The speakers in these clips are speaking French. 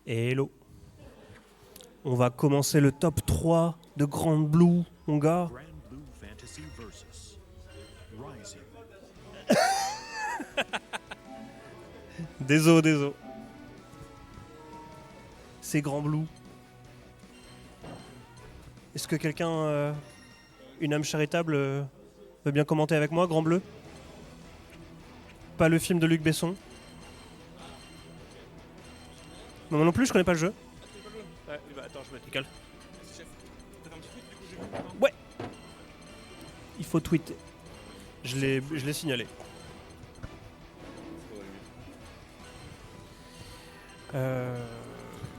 Hello. On va commencer le top 3 de Grand Blue, mon gars. Grand Blue Fantasy versus Rising. Désolé. C'est Grand Blue. Est-ce que quelqu'un, une âme charitable, veut bien commenter avec moi, Grand Bleu? Pas le film de Luc Besson? Non, moi non plus, je connais pas le jeu. Ouais, bah attends, je me décale. Ouais. Il faut tweeter. Je l'ai signalé.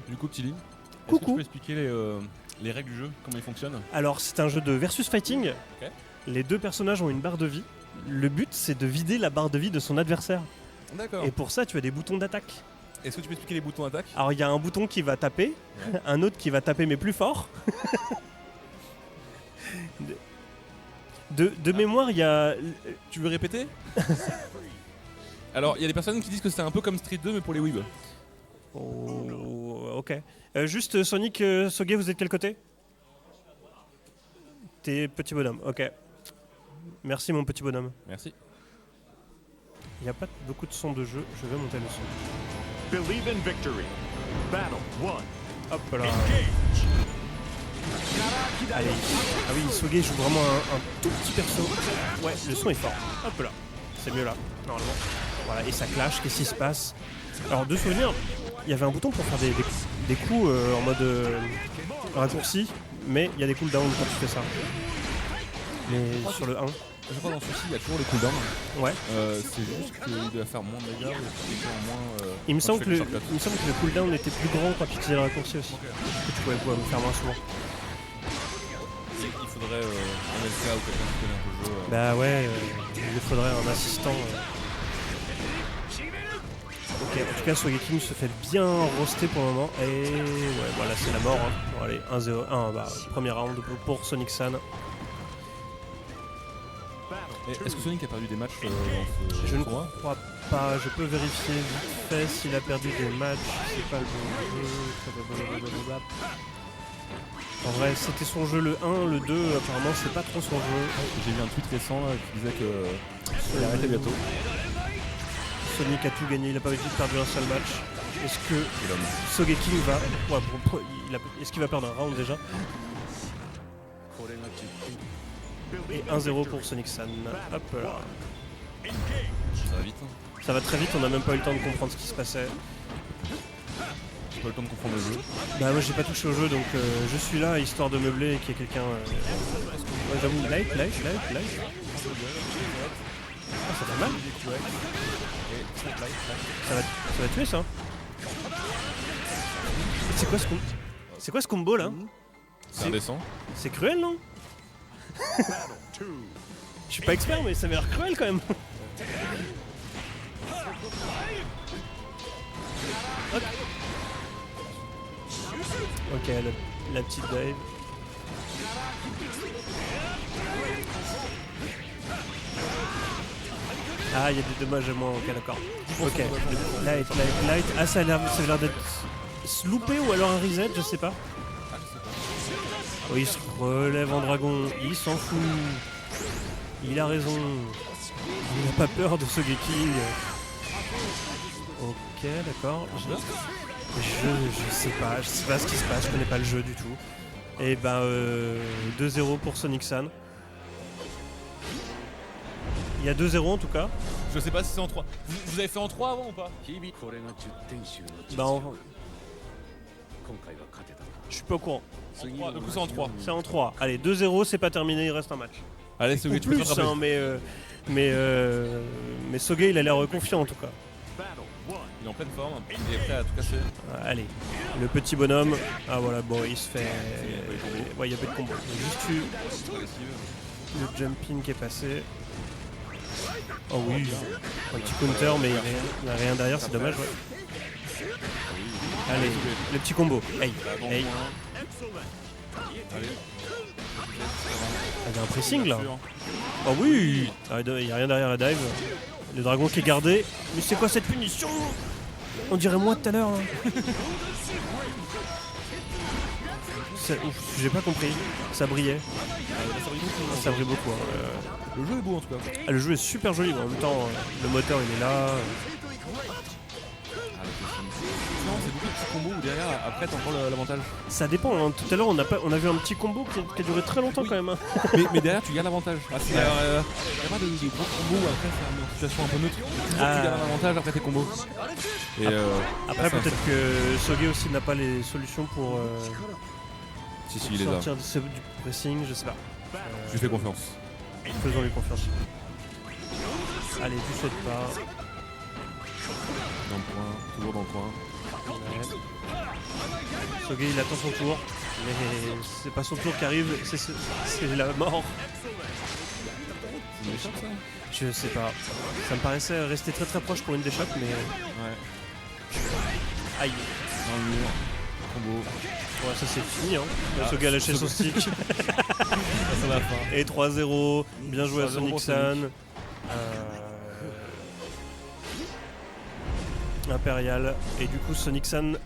Du coup, Tilly, est-ce que Coucou. tu peux expliquer les règles du jeu, comment ils fonctionnent? Alors, c'est un jeu de versus fighting. Ok. Les deux personnages ont une barre de vie. Le but, c'est de vider la barre de vie de son adversaire. D'accord. Et pour ça, tu as des boutons d'attaque. Est-ce que tu peux expliquer les boutons d'attaque? Alors, il y a un bouton qui va taper, un autre qui va taper mais plus fort. De mémoire, il y a... Tu veux répéter? Alors, il y a des personnes qui disent que c'est un peu comme Street 2 mais pour les weebs. Oh, ok. Juste, Sonic, Sogé, vous êtes quel côté? T'es petit bonhomme, ok. Merci, mon petit bonhomme. Merci. Il n'y a pas beaucoup de sons de jeu, je vais monter le son. Believe in victory. Battle 1. Hop là. Engage. Allez. Ah oui, Sogé joue vraiment un tout petit perso. Ouais, le son est fort. Hop là. C'est mieux là, normalement. Voilà, et ça clash, qu'est-ce qui se passe? Alors, de souvenir, il y avait un bouton pour faire des coups en mode raccourci, mais il y a des cooldowns quand tu fais ça. Mais sur le 1, Je crois que dans celui-ci, il y a toujours le cooldown. ouais. C'est juste qu'il doit faire moins de dégâts ou qu'il en moins. Il me quand semble tu que fais le, des shortcuts. il me semble que le cooldown était plus grand quand tu utilisais le raccourci aussi. Que tu pouvais me faire moins souvent. Il faudrait un LK ou quelqu'un qui connaît un peu le jeu. Bah ouais, il lui faudrait un assistant. Ok, en tout cas, Sogeking se fait bien roaster pour le moment. Et ouais, voilà, c'est la mort. Hein. Bon, allez, 1-0, bah, premier round pour Sonic San. Et est-ce que Sonic a perdu des matchs dans ce Je ne tournoi? crois pas, je peux vérifier vite fait s'il a perdu des matchs. C'est pas le bon jeu. En vrai, c'était son jeu le 1, le 2, apparemment, c'est pas trop son jeu. J'ai vu un tweet récent là, qui disait que il arrêtait bientôt. Sonic a tout gagné, il a pas perdu un seul match. Est-ce que C'est l'homme. Sogeking va. Ouais, bon, est-ce qu'il va perdre un round déjà? Et 1-0 pour Sonic San. Hop là. Ça va vite. Hein. Ça va très vite, on n'a même pas eu le temps de comprendre ce qui se passait. J'ai pas eu le temps de comprendre le jeu. Bah moi j'ai pas touché au jeu donc je suis là histoire de meubler et qu'il y ait quelqu'un. Ouais, j'avoue, like. Ah, ça fait mal. Ça va tuer ça. C'est quoi ce combo là? C'est indécent. C'est cruel non? Je suis pas expert mais ça m'a l'air cruel quand même. Ok, la petite dive. Ah, il y a des dommages à moins, ok, d'accord. Ok, light. Ah, ça a l'air d'être loupé ou alors un reset, je sais pas. Oh, il se relève en dragon, il s'en fout. Il a raison. Il n'a pas peur de ce King. Ok, d'accord. Je sais pas ce qui se passe, je connais pas le jeu du tout. Et ben 2-0 pour Sonic San. Il y a 2-0 en tout cas. Je sais pas si c'est en 3. Vous avez fait en 3 avant ou pas? Bah je suis pas au courant. En 3, du coup c'est en 3. C'est en 3. Allez, 2-0, c'est pas terminé, il reste un match. Allez, Ou Sogé, tu peux te plus, rattraper. hein, mais Sogé il a l'air confiant en tout cas. Il est en pleine forme, il est prêt à tout casser. Allez, le petit bonhomme. Ah voilà, bon, il se fait. Ouais, il y a pas de combo. Il y a juste eu le jumping qui est passé. Oh oui, un petit counter, mais il n'y a rien derrière, c'est dommage. Ouais. Allez, le petit combo. Hey. Allez. Il y a un pressing là. Oh oui. Il n'y a rien derrière la dive. Le dragon qui est gardé. Mais c'est quoi cette punition? On dirait moi tout à l'heure. Hein. Ouf, j'ai pas compris. Ça brillait. Ça brille beaucoup. Ça brille beaucoup. Hein. Le jeu est beau en tout cas. Le jeu est super joli, mais en même temps, le moteur il est là. Non, c'est beaucoup de petits combos où derrière, après t'as encore l'avantage. Ça dépend. Hein. Tout à l'heure, on a vu un petit combo qui a duré très longtemps quand même. Hein. mais derrière, tu gardes l'avantage. Il n'y a pas de gros combos où après c'est une situation un peu neutre. Tu gardes l'avantage après tes combos. Et après, peut-être que Soge aussi n'a pas les solutions pour il les a. sortir du pressing, je sais pas. Je lui fais confiance. Faisons-lui confiance. Allez, tu sautes pas. Dans le coin, toujours dans le coin. Ouais. Soge il attend son tour, mais c'est pas son tour qui arrive, c'est la mort. C'est une échec ça. Je sais pas. Ça me paraissait rester très très proche pour une des shots, mais. Ouais. Aïe. Dans le mur. Combo. Ouais, ça c'est fini, hein. Soge a lâché son stick. Ça c'est la fin. Et 3-0. Bien joué à 3-0 Sonic pour San. Impérial. Et du coup, Sonic San.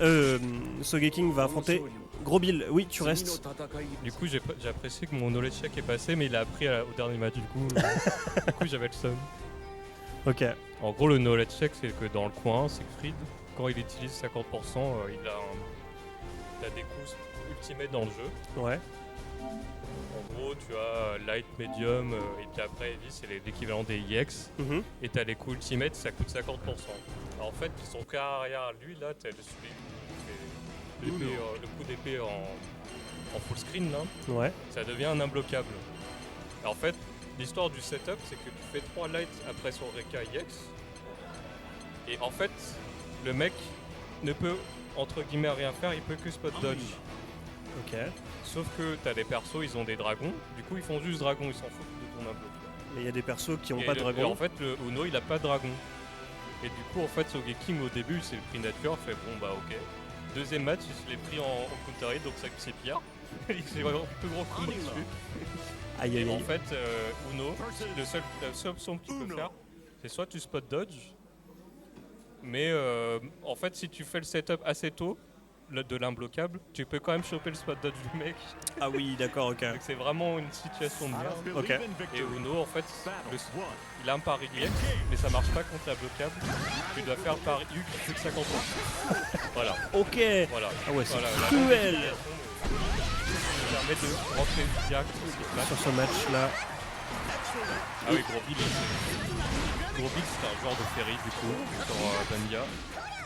Sogeking va affronter Gros Bill. Oui, tu restes. Du coup, j'ai apprécié que mon knowledge check est passé, mais il a appris au dernier match. Du coup, j'avais le seum. Ok. En gros, le knowledge check, c'est que dans le coin, Siegfried, quand il utilise 50%, il a des coups ultimates dans le jeu. Ouais. En gros, tu as light, medium, et puis après, heavy, c'est l'équivalent des EX. Mhm. Et t'as les coups ultimates, ça coûte 50%. Alors, en fait, son carrière, lui, là, t'as le coup d'épée en full screen, là, Ouais. ça devient un imbloquable. Alors, en fait, l'histoire du setup, c'est que tu fais 3 lights après son Reka EX. Et en fait, le mec ne peut, entre guillemets, rien faire, il peut que spot dodge. Ok. Sauf que t'as des persos, ils ont des dragons, du coup ils font juste dragon, ils s'en foutent de ton imbloquable. Mais il y a des persos qui ont Et pas de et dragon. en fait, le Uno, il a pas de dragon. Et du coup, en fait, Sogeking, au début, c'est le prix nature, fait bon, bah ok. Deuxième match, il se l'est pris en counter hit, donc ça c'est pire. Il s'est vraiment un peu gros coup dessus. Aïe Et aïe en aïe. fait, Uno, la seule option que tu peux faire, c'est soit tu spot dodge, mais en fait, si tu fais le setup assez tôt, de l'imbloquable, tu peux quand même choper le spot dodge du mec. Ah oui, d'accord, ok. Donc c'est vraiment une situation de merde. Ok. Et Uno, en fait, il a un pari EX, mais ça marche pas contre l'imbloquable. Tu dois faire le pari U qui coûte 50%. Voilà. Ok. Voilà. Ah ouais, c'est Voilà, cruel. Ça permet de rentrer direct sur ce qui se passe. Sur ce match-là. Ah oui, Gros Bill, c'est un genre de ferry du coup, sur Vanilla,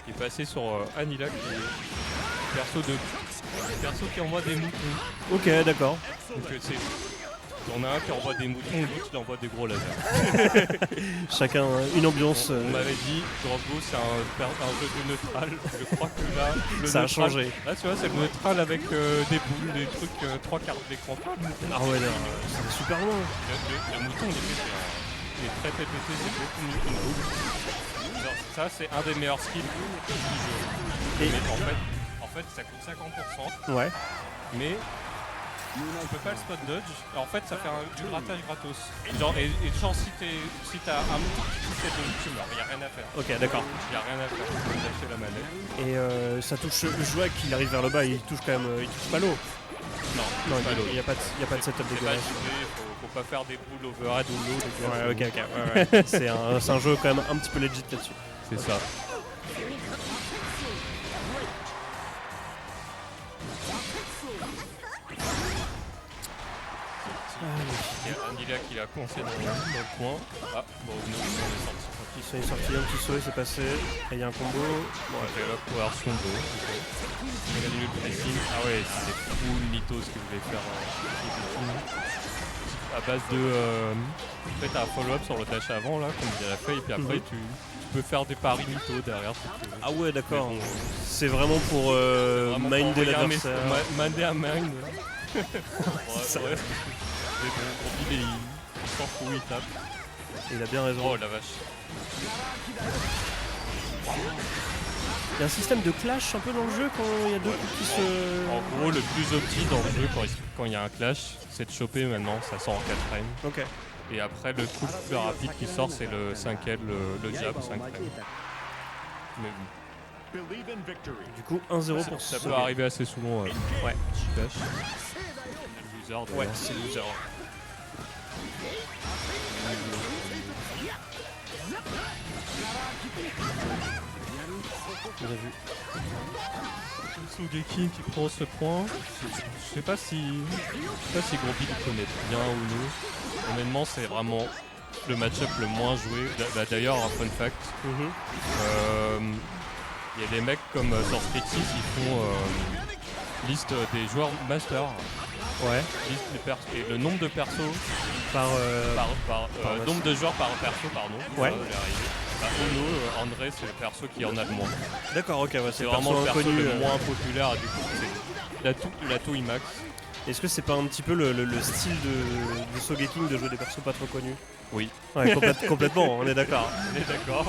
qui est passé sur Anila, qui est perso qui envoie des moutons. Ok, d'accord. Donc il y en a un qui envoie des moutons, l'autre il envoie des gros lasers. Chacun une ambiance. On m'avait dit, Dropgo c'est un jeu de neutral. Je crois que là, le Ça a neutral, changé. là tu vois, c'est le neutral avec des boules, des trucs, 3 quarts d'écran. Ah ouais, là, ça va super loin. Le mouton, il est très pété, c'est beaucoup mieux qu'une boule. Genre, ça, c'est un des meilleurs skills du jeu. Et- Mais en fait, ça coûte 50%, Ouais. mais tu peux pas le spot dodge. En fait, ça fait du grattage gratos. Genre, et genre, si t'as un mouton qui touche cette zone, tu meurs, y a rien à faire. Ok, d'accord. Y a rien à faire, tu peux lâcher la manette. Et ça touche. Je vois qu'il arrive vers le bas, il touche quand même. Il touche pas l'eau. Non, Non, pas l'eau. il n'y a pas de setup C'est pas dégueulasse. ciblé, faut pas faire des boules overhead ou l'eau. Ouais, ok, ok. Ouais, ouais. C'est un jeu quand même un petit peu legit là-dessus. C'est ça. Il y a Anila qui l'a coincé dans le coin. Ah, bon, nous, on est sorti. Il est sorti, un petit saut, il s'est passé. Et il y a un combo. Bon, j'ai la couleur sombre. Il a mis le pressing. Ah ouais, c'est full mythos ce que vous voulez faire. À base de. En fait, t'as un follow-up sur le dash avant, là, comme il a fait, et puis après, tu peux faire des paris mythos derrière si tu veux. Ah ouais, d'accord. Mais bon, C'est vraiment pour vraiment minder pour l'adversaire. Minder à mind. Ça. Ouais. Mais bon, Gros Bill, il s'en fout, il tape. Il a bien raison. Oh la vache. Il y a un système de clash un peu dans le jeu quand il y a deux coups qui se. En gros, le plus opti dans le jeu quand il y a un clash, c'est de choper maintenant, ça sort en 4 frames. Ok. Et après, le coup le plus rapide qui sort, c'est le 5L, le jab 5 frames. Mais bon. Believe in victory. Du coup, 1-0 pour Ça peut Soge. arriver assez souvent. Ouais. Dash. Le loser, Ouais, d'ailleurs. c'est loser. Bien vu. Sogeki qui prend ce point. Je sais pas si Groby le connaît bien ou non. Honnêtement, c'est vraiment le match-up le moins joué. D'ailleurs, un fun fact. Il y a des mecs comme sur Street 6 qui font liste des joueurs master, Ouais. liste des et le nombre de persos Par. par master. nombre de joueurs par perso, pardon. Ouais. J'y arrive. Bah, Ono, André, c'est le perso qui en a le moins. D'accord, ok, ouais, C'est c'est vraiment le perso inconnu. le moins populaire, du coup, c'est l'atout IMAX. Est-ce que c'est pas un petit peu le style de Sogeking de jouer des persos pas trop connus? Oui. Ouais, complètement, on est d'accord. On est d'accord.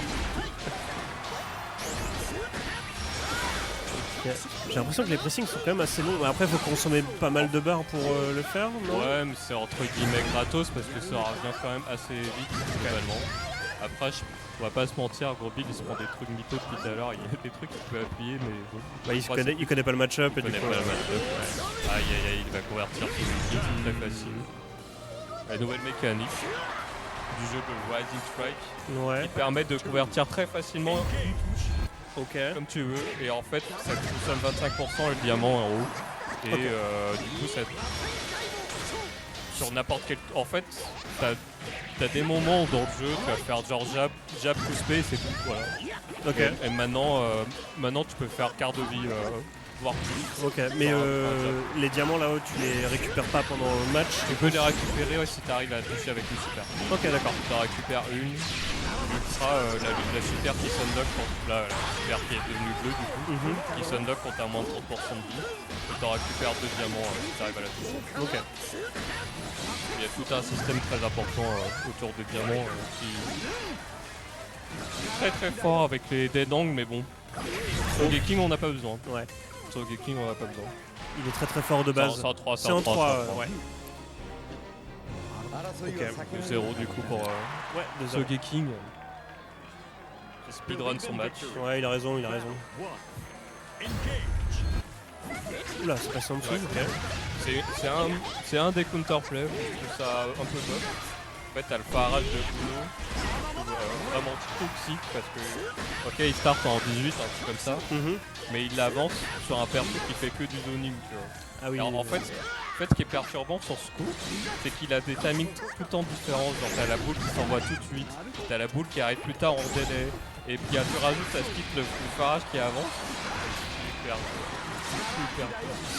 Ok. J'ai l'impression que les pressings sont quand même assez longs. Après, il faut consommer pas mal de barres pour le faire, non? Ouais, mais c'est entre guillemets gratos parce que ça revient quand même assez vite, globalement. Après, on va pas se mentir, Groby il se prend des trucs mythos depuis tout à l'heure. Il y a des trucs qu'il peut appuyer, mais bon. Bah, il connaît pas le match-up et Il du connaît coup. pas le match-up. Ouais. Aïe aïe aïe, il va convertir son outil, c'est très facile. La nouvelle mécanique du jeu de Rising Strike Ouais, qui permet de convertir très facilement une touche ok. comme tu veux. Et en fait, ça te consomme 25% le diamant en haut. Et Ok. du coup, ça sur n'importe quel. En fait, t'as des moments dans le jeu, tu vas faire genre jab, pouce B et c'est tout. Voilà. Ok, Et maintenant, tu peux faire quart de vie, voire plus. ok. Mais les diamants là-haut, tu les récupères pas pendant le match? Tu peux les récupérer ouais, si tu arrives à toucher avec une super. Ok, d'accord. Tu en récupères une. L'ultra, la super qui s'unlock quand la super qui est devenue bleue du coup, qui s'unlock quand t'as moins de 30% de vie. Et t'en récupères 2 diamants si t'arrives à la toucher. Ok. Il y a tout un système très important autour des diamants qui est très très fort avec les dead angles, mais bon. Sogeking on n'a pas besoin. Ouais. Sogeking on n'a pas besoin. Il est très très fort de base. C'est un 3, C'est en 3, ouais. Ok. 2-0 du coup pour Ouais, 2-0. Sogeking qui speedrun son match. Ouais, il a raison, il a raison. Oula, c'est passé en dessous, ok. C'est un des counterplay, je trouve ça un peu top. En fait, t'as le parage de Uno, je trouve vraiment toxique parce que, ok, il start en 18, un truc comme ça, mais il avance sur un perso qui fait que du zoning, tu vois. Ah oui. Alors, en fait, ce qui est perturbant sur ce coup, c'est qu'il a des timings tout le temps différents. Genre, t'as la boule qui s'envoie tout de suite, t'as la boule qui arrive plus tard en délai, et puis tu rajoutes à ce kit le farage qui avance.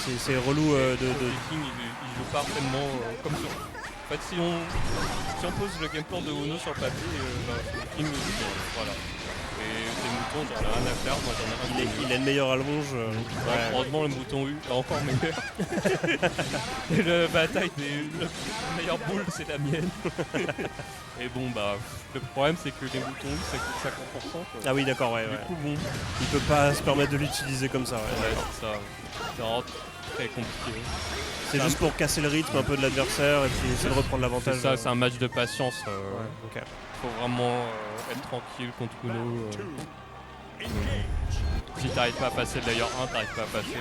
C'est C'est relou de. King, il joue parfaitement comme ça. En fait, si on pose le game plan de Uno sur le papier, King nous dit voilà. Et des moutons, j'en ai rien à faire, moi j'en ai rien à faire. Il a une meilleure allonge. Ouais. Heureusement, le mouton U est encore meilleur. Et la bataille la meilleure boule, c'est la mienne. Et bon, bah, le problème, c'est que les moutons U, ça coûte 50%. Quoi. Ah oui, d'accord, ouais. Du ouais. coup, bon, Il peut pas se permettre de l'utiliser comme ça. Ouais. ouais, c'est ça. C'est vraiment très compliqué. C'est juste pour casser le rythme un peu de l'adversaire et puis essayer de reprendre l'avantage. C'est ça, c'est un match de patience. Ouais, ok. Faut vraiment être tranquille contre Uno. Si t'arrives pas à passer le layer 1, t'arrives pas à passer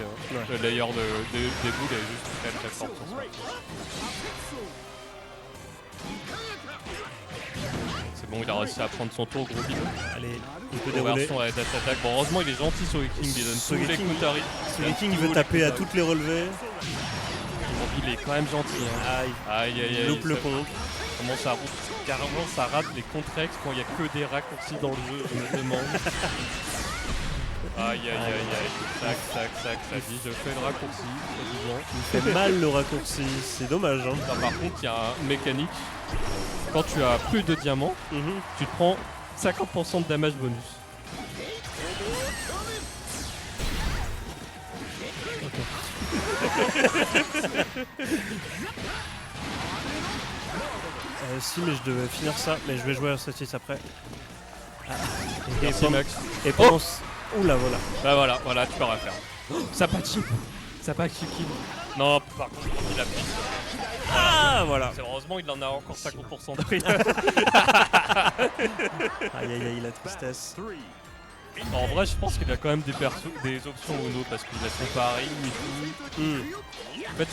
le layer des boules est juste très très fort sur ça. C'est bon, il a réussi à prendre son tour, gros bidon. Allez, il peut dérouler. Conversion à la dash attack. Bon, heureusement, il est gentil sur King, il donne tous les Sogeking, counters. Sogeking, il veut taper à toutes les relevées. Il est quand même gentil. Hein. Aïe, Aïe aïe aïe. il loupe le contre. Comment ça roule? Carrément, ça rate les contre-ex quand il n'y a que des raccourcis dans le jeu, je me demande. Aïe aïe aïe aïe. Tac, tac, tac, ça dit, je fais le raccourci, soi-disant. Il fait mal le raccourci, c'est dommage. Hein. Là, par contre, il y a une mécanique. Quand tu as plus de diamants, tu te prends 50% de damage bonus. Si, mais je devais finir ça, mais je vais jouer à ce 6 après. Ah. Merci Max. Et pendant oula, voilà. Bah voilà, tu peux rien faire. Ça pas chip. Ça pas chip kill. Non, par contre, il a pris. Ah, voilà. Heureusement, il en a encore 50% de prix. Aïe, aïe, aïe, la tristesse. En vrai, je pense qu'il a quand même des options Uno parce qu'il a son pari et tout. En fait,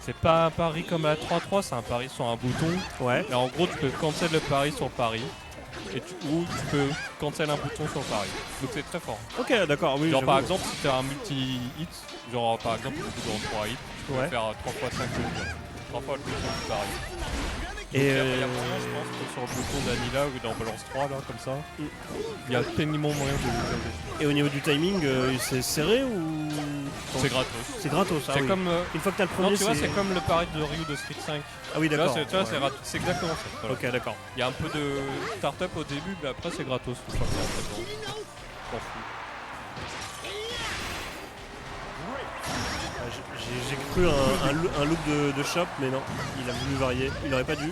c'est pas un pari comme à 3-3, c'est un pari sur un bouton. Ouais. Et en gros, tu peux cancel le pari sur le pari. Ou tu peux cancel un bouton sur le pari. Donc c'est très fort. Ok, d'accord, oui. Genre j'avoue. par exemple, si t'as un multi-hit, genre par exemple, tu peux dans 3 hits, tu peux Ouais. faire 3 fois 5 tours. 3 fois le bouton du pari. Et Il y a moyen, je pense, que sur le bouton d'Anila ou dans Balance 3, là, comme ça, il y a tellement moyen de. et au niveau du timing, c'est serré ou C'est gratos. c'est gratos? Ah, C'est oui. comme. Une fois que t'as le Non, premier, tu vois, c'est comme le pari de Ryu de Street 5. Ah oui, Tu vois, d'accord. c'est gratos. C'est exactement ça. Voilà. Ok, d'accord. Il y a un peu de start-up au début, mais après, c'est gratos. Tout ça, c'est T'en fous. J'ai cru un loop de shop, mais non, il a voulu varier. Il aurait pas dû.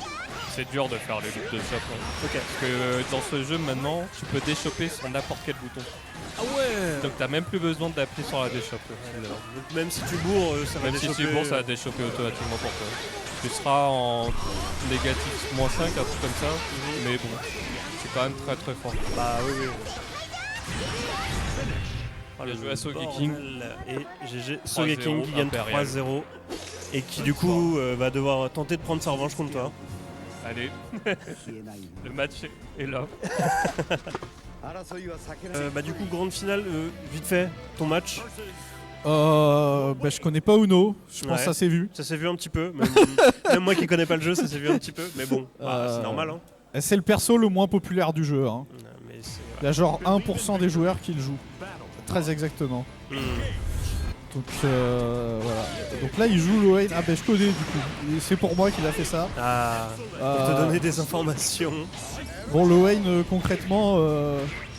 C'est dur de faire les loops de shop. Hein. Ok. Parce que dans ce jeu maintenant, tu peux déchoper sur n'importe quel bouton. Ah ouais. Donc t'as même plus besoin d'appuyer sur la déchoppe. Donc même si tu bourres, ça va Même si déchoper. tu bourres, ça va déchoper automatiquement pour toi. Tu seras en négatif -5, un truc comme ça. Mais bon, c'est quand même très très fort. Bah oui, oui. Bien joué à Sogeking. King et GG Sogeking 3-0, qui gagne Impérial. 3-0 et qui du coup va devoir tenter de prendre sa revanche contre toi. Allez, le match est là. Bah du coup grande finale, vite fait, ton match, Bah, je connais pas Uno, je pense Ouais. que ça s'est vu. ça s'est vu un petit peu, même moi qui connais pas le jeu, ça s'est vu un petit peu, mais bon, c'est normal hein. Et c'est le perso le moins populaire du jeu. Hein. Mais Il y a genre 1% des joueurs qui le jouent. Très exactement. Donc voilà. Donc là il joue Lowain. Ah bah je connais du coup. Et c'est pour moi qu'il a fait ça. Ah, pour te donner des informations. Bon Lowain concrètement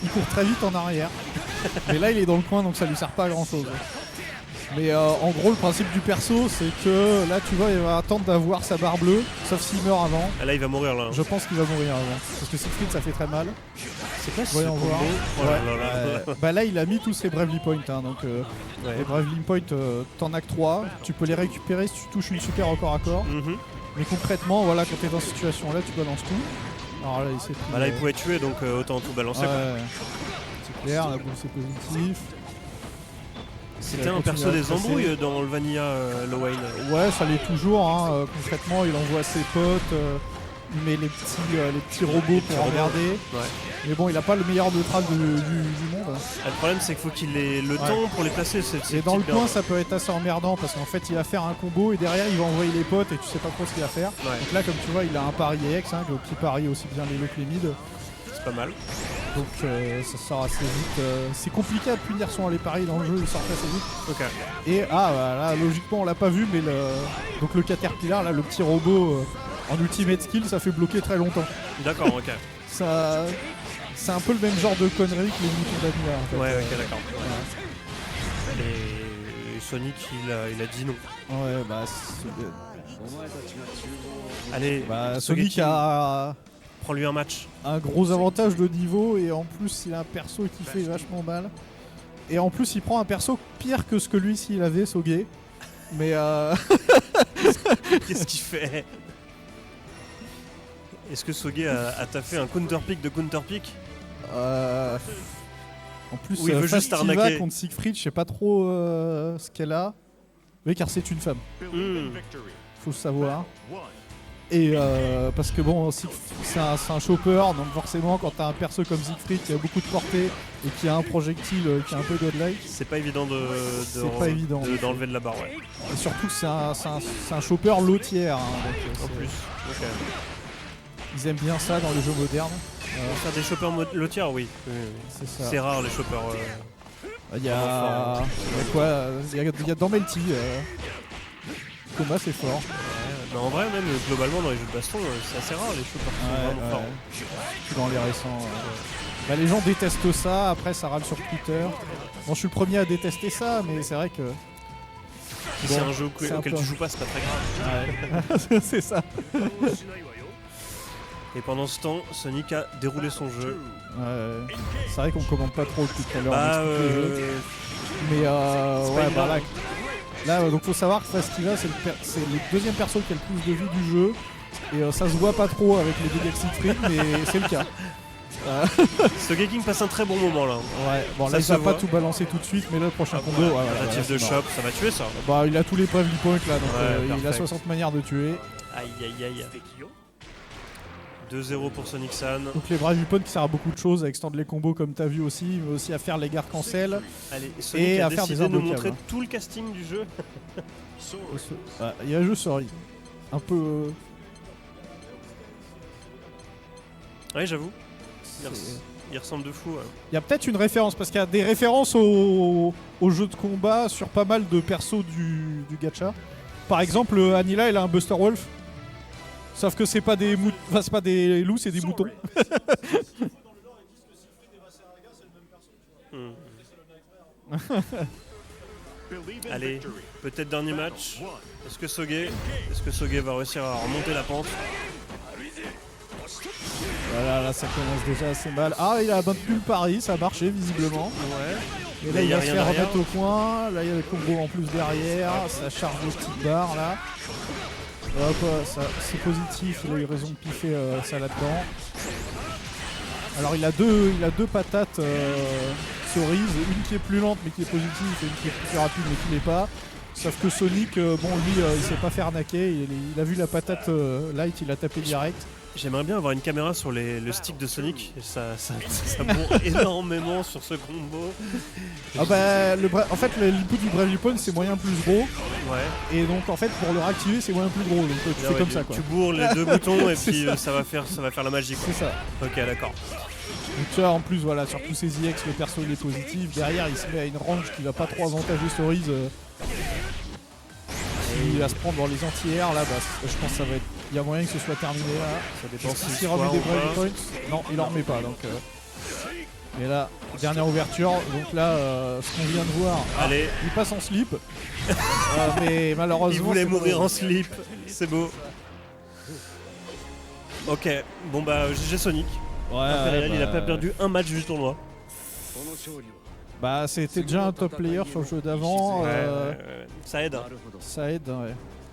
il court très vite en arrière. Mais là il est dans le coin donc ça lui sert pas à grand chose. Mais en gros le principe du perso c'est que là tu vois il va attendre d'avoir sa barre bleue. Sauf s'il meurt avant. Ah, là il va mourir là. Je pense qu'il va mourir avant. Parce que Siegfried ça fait très mal. C'est quoi ce Voyons voir. combo? Oh là là là. Bah là il a mis tous ses Bravely Points hein, donc les Bravely Points t'en as que 3, tu peux les récupérer si tu touches une super au corps à corps, mais concrètement voilà quand t'es dans cette situation là tu balances tout. Alors là il s'est pris, Bah là il pouvait tuer donc autant tout balancer quoi. ouais, c'est clair, la boule c'est positif. C'était un continue perso à des presser. embrouilles dans le Vanilla Lowain. Ouais ça l'est toujours hein, concrètement il envoie ses potes, il met les petits robots pour robots. emmerder. Ouais. Mais bon il a pas le meilleur neutral du monde. Ah, le problème c'est qu'il faut qu'il ait le temps pour les placer. Et dans le coin ça peut être assez emmerdant parce qu'en fait il va faire un combo et derrière il va envoyer les potes et tu sais pas trop ce qu'il va faire. Ouais. Donc là comme tu vois il a un pari EX hein, qui parie aussi bien les low que les mid. C'est pas mal. Donc ça sort assez vite. C'est compliqué à punir son les paris dans le jeu, il sort assez vite. Ok. Et là logiquement on l'a pas vu mais donc le Caterpillar là le petit robot en ultimate skill ça fait bloquer très longtemps. D'accord, ok. Ça c'est un peu le même genre de conneries que les moutons d'Anila en fait. Ouais, ok, d'accord. Et Sonic il a dit non. Ouais bah Allez, Sonic Sogeking, a prends-lui un match. un gros avantage de niveau et en plus il a un perso qui fait vachement mal. Et en plus il prend un perso pire que ce que lui s'il avait Soge. Mais Qu'est-ce qu'il fait? Est-ce que Soge a taffé un counter-pick de counter-pick? en plus Ou il veut juste Fastiva arnaquer. contre Siegfried, je sais pas trop ce qu'elle a. Mais car c'est une femme, faut le savoir. Et parce que bon, c'est un chopper, donc forcément quand t'as un perso comme Siegfried qui a beaucoup de portée et qui a un projectile qui est un peu godlike, C'est pas évident C'est pas évident. d'enlever de la barre, ouais. et surtout que c'est un chopper low tier. Hein, donc, En c'est- plus. Ok. Ils aiment bien ça dans les jeux modernes. Pour faire des choppers lotières, oui. C'est ça. C'est rare les choppers. Il y a quoi Il y a dans Melty. Combat c'est fort. Mais en vrai, même globalement dans les jeux de baston, c'est assez rare les choppers qui sont vraiment forts. Dans les récents. Bah, les gens détestent ça, après ça râle sur Twitter. Bon, je suis le premier à détester ça, mais c'est vrai que. Si c'est Bon, un jeu c'est un auquel peu- tu joues pas, c'est pas très grave. c'est ça. Et pendant ce temps, Sonic a déroulé son jeu. C'est vrai qu'on commande pas trop depuis tout à l'heure. Bah, on explique le jeu. Mais c'est pas ouais, évident. bah là, donc faut savoir que Fastiva c'est le deuxième perso qui a le plus de vie du jeu. Et ça se voit pas trop avec les dégâts de Siegfried, mais c'est le cas. Sogeking passe un très bon moment là. Ouais, bon Ça là il se va pas voit. tout balancer tout de suite, mais là le prochain combo, ouais, voilà, Tentative voilà, de c'est mort. choc, ça va tuer ça. Bah il a tous les bravely points là, donc Ouais, il a perfect. 60 manières de tuer. Aïe aïe aïe. 2-0 pour Sonic San. Donc les bravely points qui servent à beaucoup de choses, à extendre les combos comme t'as vu aussi, mais aussi à faire les gares cancel. Allez, Sonic Et a à faire des décidé de nous imbloquables. montrer tout le casting du jeu. Ah, il y a un jeu sorry. Un peu. Ouais, j'avoue. C'est- Il ressemble de fou. Ouais. Il y a peut-être une référence, parce qu'il y a des références au jeu de combat sur pas mal de persos du gacha. Par exemple, Anila, elle a un Buster Wolf. Sauf que c'est pas des enfin, c'est pas des loups, c'est des moutons. Allez, peut-être dernier match. Est-ce que Soge va réussir à remonter la pente? Voilà, là ça commence déjà assez mal. Ah, il a maintenu le pari, ça a marché visiblement. Ouais. Et là Mais il y a va se rien faire derrière. remettre au coin. Là il y a le combo en plus derrière. Ça charge les petites barres là. Hop, ça, c'est positif, il a eu raison de piffer ça là-dedans. Alors il a deux patates cerises, une qui est plus lente mais qui est positive et une qui est plus rapide mais qui l'est pas. Sauf que Sonic, bon lui il sait pas faire arnaquer, il a vu la patate light, il a tapé direct. J'aimerais bien avoir une caméra sur le stick de Sonic. Ça bourre énormément sur ce combo. Ah bah en fait l'input du Bravely Point c'est moyen plus gros Ouais. et donc en fait pour le réactiver c'est moyen plus gros donc tu fais Ouais, comme ça quoi. Tu bourres les deux boutons et C'est puis ça. ça va faire la magie. Quoi. C'est ça. Ok, d'accord. Donc tu vois en plus voilà sur tous ces IX le perso il est positif, derrière il se met à une range qui va pas trop avantager Cerise. Il va se prendre dans les anti-airs là, bah, je pense que ça va être. Il y a moyen que ce soit terminé là. Ça dépend S'il remet des Bravely Points. Non, il en remet pas donc. Et là, dernière ouverture, donc là ce qu'on vient de voir. Allez. Il passe en slip. Mais malheureusement. Il voulait c'est mourir mauvais. en slip. C'est beau. Ok, bon bah GG Sonic. Ouais, Impérial, il a bah, pas perdu un match du tournoi. Bah c'était déjà un top player sur le jeu d'avant. Ça aide. Hein. Ça aide, ouais.